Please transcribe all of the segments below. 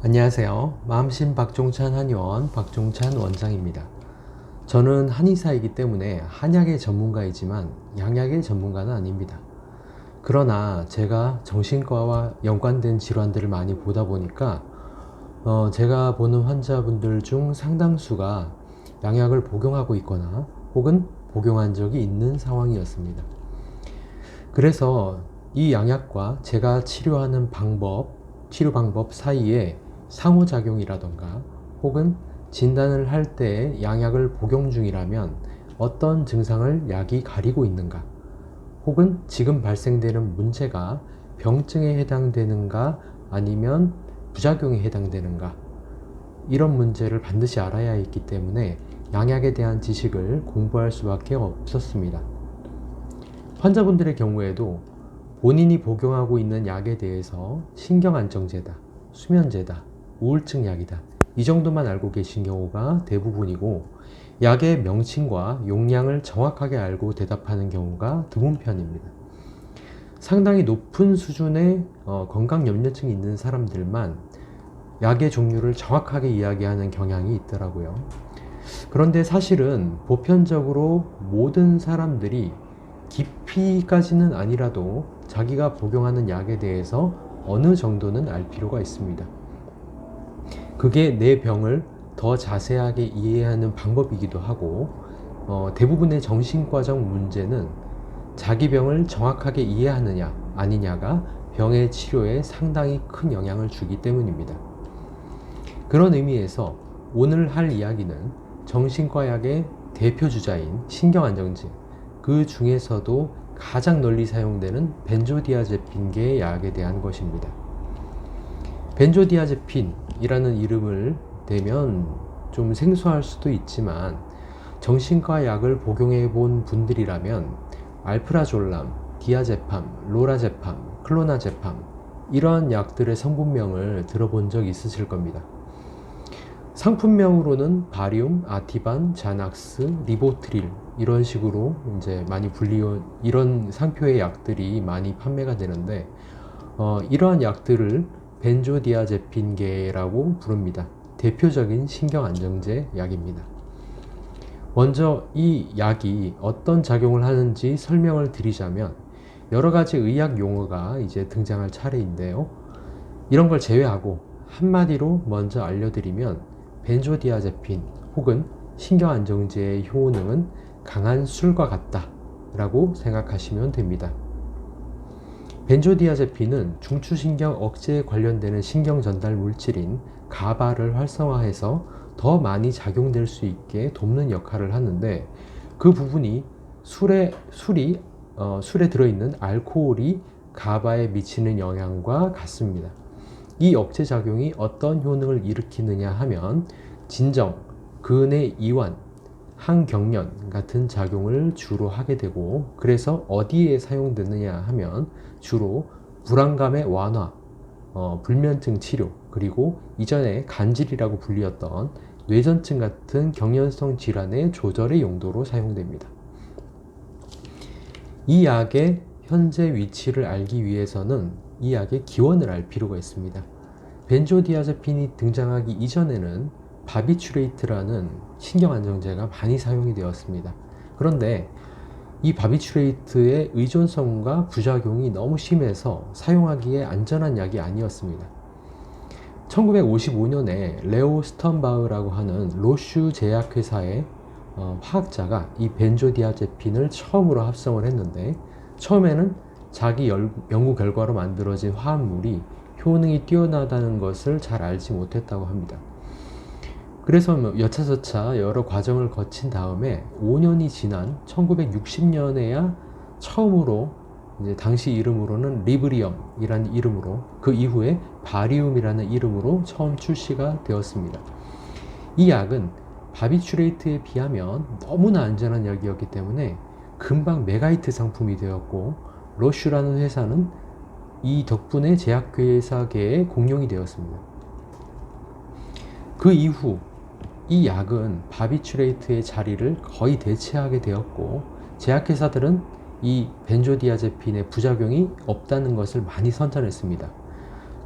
안녕하세요. 마음신 박종찬 한의원 박종찬 원장입니다. 저는 한의사이기 때문에 한약의 전문가이지만 양약의 전문가는 아닙니다. 그러나 제가 정신과와 연관된 질환들을 많이 보다 보니까 제가 보는 환자분들 중 상당수가 양약을 복용하고 있거나 혹은 복용한 적이 있는 상황이었습니다. 그래서 이 양약과 제가 치료하는 치료 방법 사이에 상호작용이라던가 혹은 진단을 할 때 양약을 복용 중이라면 어떤 증상을 약이 가리고 있는가, 혹은 지금 발생되는 문제가 병증에 해당되는가 아니면 부작용에 해당되는가, 이런 문제를 반드시 알아야 했기 때문에 양약에 대한 지식을 공부할 수밖에 없었습니다. 환자분들의 경우에도 본인이 복용하고 있는 약에 대해서 신경안정제다, 수면제다, 우울증 약이다, 이 정도만 알고 계신 경우가 대부분이고, 약의 명칭과 용량을 정확하게 알고 대답하는 경우가 드문 편입니다. 상당히 높은 수준의 건강염려증이 있는 사람들만 약의 종류를 정확하게 이야기하는 경향이 있더라고요. 그런데 사실은 보편적으로 모든 사람들이 깊이까지는 아니라도 자기가 복용하는 약에 대해서 어느 정도는 알 필요가 있습니다. 그게 내 병을 더 자세하게 이해하는 방법이기도 하고, 대부분의 정신과적 문제는 자기 병을 정확하게 이해하느냐 아니냐가 병의 치료에 상당히 큰 영향을 주기 때문입니다. 그런 의미에서 오늘 할 이야기는 정신과 약의 대표 주자인 신경안정제, 그 중에서도 가장 널리 사용되는 벤조디아제핀계의 약에 대한 것입니다. 벤조디아제핀이라는 이름을 대면 좀 생소할 수도 있지만, 정신과 약을 복용해 본 분들이라면 알프라졸람, 디아제팜, 로라제팜, 클로나제팜, 이러한 약들의 성분명을 들어본 적 있으실 겁니다. 상품명으로는 바리움, 아티반, 자낙스, 리보트릴, 이런 식으로 이제 많이 이런 상표의 약들이 많이 판매가 되는데, 이러한 약들을 벤조디아제핀계라고 부릅니다. 대표적인 신경안정제 약입니다. 먼저 이 약이 어떤 작용을 하는지 설명을 드리자면, 여러 가지 의학 용어가 이제 등장할 차례인데요. 이런 걸 제외하고 한마디로 먼저 알려드리면, 벤조디아제핀 혹은 신경안정제의 효능은 강한 술과 같다 라고 생각하시면 됩니다. 벤조디아제핀은 중추신경 억제에 관련되는 신경 전달 물질인 가바를 활성화해서 더 많이 작용될 수 있게 돕는 역할을 하는데, 그 부분이 술에 들어있는 알코올이 가바에 미치는 영향과 같습니다. 이 억제작용이 어떤 효능을 일으키느냐 하면, 진정, 근의 이완, 항경련 같은 작용을 주로 하게 되고, 그래서 어디에 사용되느냐 하면 주로 불안감의 완화, 불면증 치료, 그리고 이전에 간질이라고 불리었던 뇌전증 같은 경련성 질환의 조절의 용도로 사용됩니다. 이 약의 현재 위치를 알기 위해서는 이 약의 기원을 알 필요가 있습니다. 벤조디아제핀이 등장하기 이전에는 바비츄레이트라는 신경안정제가 많이 사용이 되었습니다. 그런데 이 바비츄레이트의 의존성과 부작용이 너무 심해서 사용하기에 안전한 약이 아니었습니다. 1955년에 레오 스턴바흐라고 하는 로슈 제약회사의 화학자가 이 벤조디아제핀을 처음으로 합성을 했는데, 처음에는 자기 연구 결과로 만들어진 화합물이 효능이 뛰어나다는 것을 잘 알지 못했다고 합니다. 그래서 여차저차 여러 과정을 거친 다음에 5년이 지난 1960년에야 처음으로 이제 당시 이름으로는 리브리엄이라는 이름으로, 그 이후에 바리움이라는 이름으로 처음 출시가 되었습니다. 이 약은 바비츄레이트에 비하면 너무나 안전한 약이었기 때문에 금방 메가히트 상품이 되었고, 로슈라는 회사는 이 덕분에 제약회사계에 공룡이 되었습니다. 그 이후 이 약은 바비츄레이트의 자리를 거의 대체하게 되었고, 제약회사들은 이 벤조디아제핀의 부작용이 없다는 것을 많이 선전했습니다.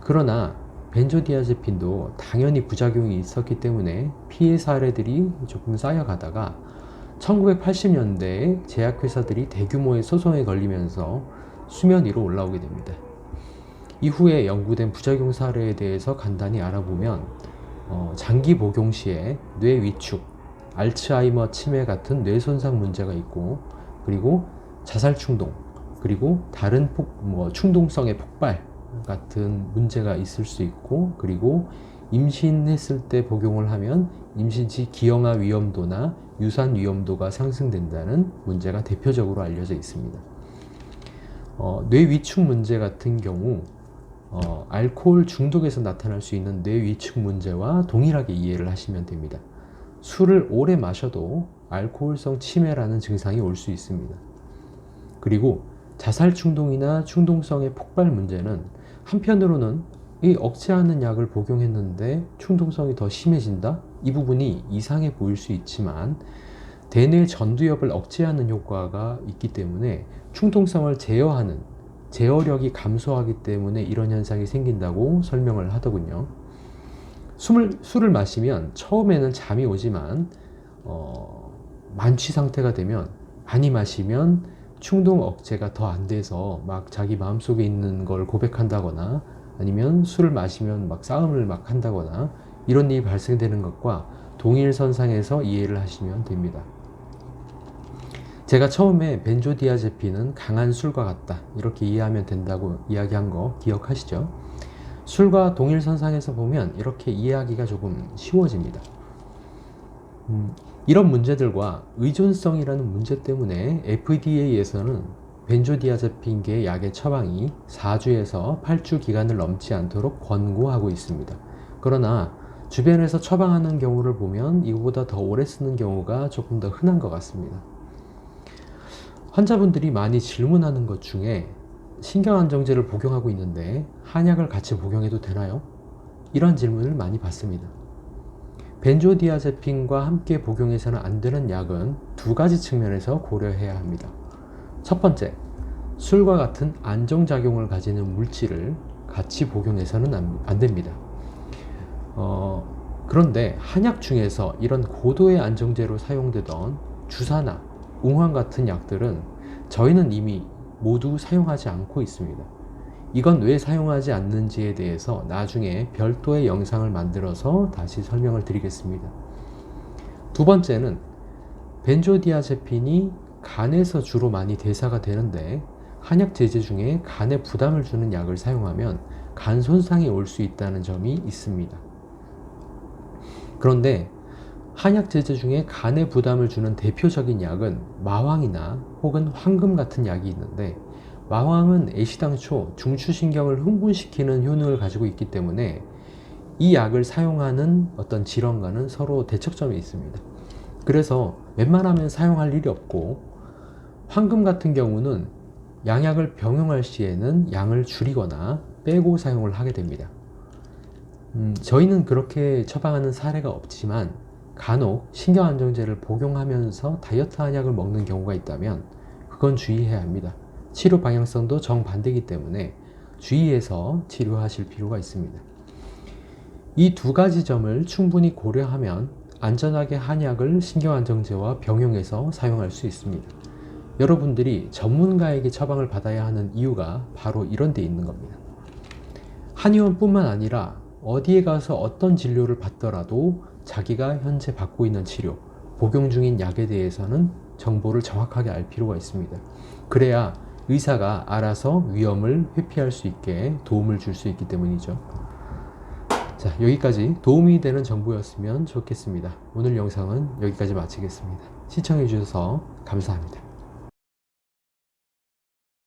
그러나 벤조디아제핀도 당연히 부작용이 있었기 때문에 피해 사례들이 조금 쌓여가다가 1980년대에 제약회사들이 대규모의 소송에 걸리면서 수면 위로 올라오게 됩니다. 이후에 연구된 부작용 사례에 대해서 간단히 알아보면 장기 복용 시에 뇌 위축, 알츠하이머 치매 같은 뇌 손상 문제가 있고, 그리고 자살 충동, 그리고 다른 충동성의 폭발 같은 문제가 있을 수 있고, 그리고 임신했을 때 복용을 하면 임신 시 기형아 위험도나 유산 위험도가 상승된다는 문제가 대표적으로 알려져 있습니다. 뇌 위축 문제 같은 경우 알코올 중독에서 나타날 수 있는 뇌 위축 문제와 동일하게 이해를 하시면 됩니다. 술을 오래 마셔도 알코올성 치매라는 증상이 올 수 있습니다. 그리고 자살 충동이나 충동성의 폭발 문제는 한편으로는 이 억제하는 약을 복용했는데 충동성이 더 심해진다? 이 부분이 이상해 보일 수 있지만 대뇌 전두엽을 억제하는 효과가 있기 때문에 충동성을 제어력이 감소하기 때문에 이런 현상이 생긴다고 설명을 하더군요. 술을 마시면 처음에는 잠이 오지만 만취 상태가 되면 많이 마시면 충동 억제가 더 안 돼서 막 자기 마음속에 있는 걸 고백한다거나 아니면 술을 마시면 막 싸움을 막 한다거나 이런 일이 발생되는 것과 동일선상에서 이해를 하시면 됩니다. 제가 처음에 벤조디아제핀은 강한 술과 같다 이렇게 이해하면 된다고 이야기한 거 기억하시죠? 술과 동일선상에서 보면 이렇게 이해하기가 조금 쉬워집니다. 이런 문제들과 의존성이라는 문제 때문에 FDA에서는 벤조디아제핀계 약의 처방이 4주에서 8주 기간을 넘지 않도록 권고하고 있습니다. 그러나 주변에서 처방하는 경우를 보면 이거보다 더 오래 쓰는 경우가 조금 더 흔한 것 같습니다. 환자분들이 많이 질문하는 것 중에 신경안정제를 복용하고 있는데 한약을 같이 복용해도 되나요? 이런 질문을 많이 받습니다. 벤조디아제핀과 함께 복용해서는 안 되는 약은 두 가지 측면에서 고려해야 합니다. 첫 번째, 술과 같은 안정작용을 가지는 물질을 같이 복용해서는 안 됩니다. 그런데 한약 중에서 이런 고도의 안정제로 사용되던 주사나 웅환 같은 약들은 저희는 이미 모두 사용하지 않고 있습니다. 이건 왜 사용하지 않는지에 대해서 나중에 별도의 영상을 만들어서 다시 설명을 드리겠습니다. 두 번째는 벤조디아제핀이 간에서 주로 많이 대사가 되는데 한약 제제 중에 간에 부담을 주는 약을 사용하면 간 손상이 올 수 있다는 점이 있습니다. 그런데 한약 제제 중에 간에 부담을 주는 대표적인 약은 마황이나 혹은 황금 같은 약이 있는데, 마황은 애시당초 중추신경을 흥분시키는 효능을 가지고 있기 때문에 이 약을 사용하는 어떤 질환과는 서로 대척점이 있습니다. 그래서 웬만하면 사용할 일이 없고, 황금 같은 경우는 양약을 병용할 시에는 양을 줄이거나 빼고 사용을 하게 됩니다. 저희는 그렇게 처방하는 사례가 없지만 간혹 신경안정제를 복용하면서 다이어트 한약을 먹는 경우가 있다면 그건 주의해야 합니다. 치료 방향성도 정반대이기 때문에 주의해서 치료하실 필요가 있습니다. 이 두 가지 점을 충분히 고려하면 안전하게 한약을 신경안정제와 병용해서 사용할 수 있습니다. 여러분들이 전문가에게 처방을 받아야 하는 이유가 바로 이런 데 있는 겁니다. 한의원뿐만 아니라 어디에 가서 어떤 진료를 받더라도 자기가 현재 받고 있는 치료, 복용 중인 약에 대해서는 정보를 정확하게 알 필요가 있습니다. 그래야 의사가 알아서 위험을 회피할 수 있게 도움을 줄 수 있기 때문이죠. 자, 여기까지 도움이 되는 정보였으면 좋겠습니다. 오늘 영상은 여기까지 마치겠습니다. 시청해 주셔서 감사합니다.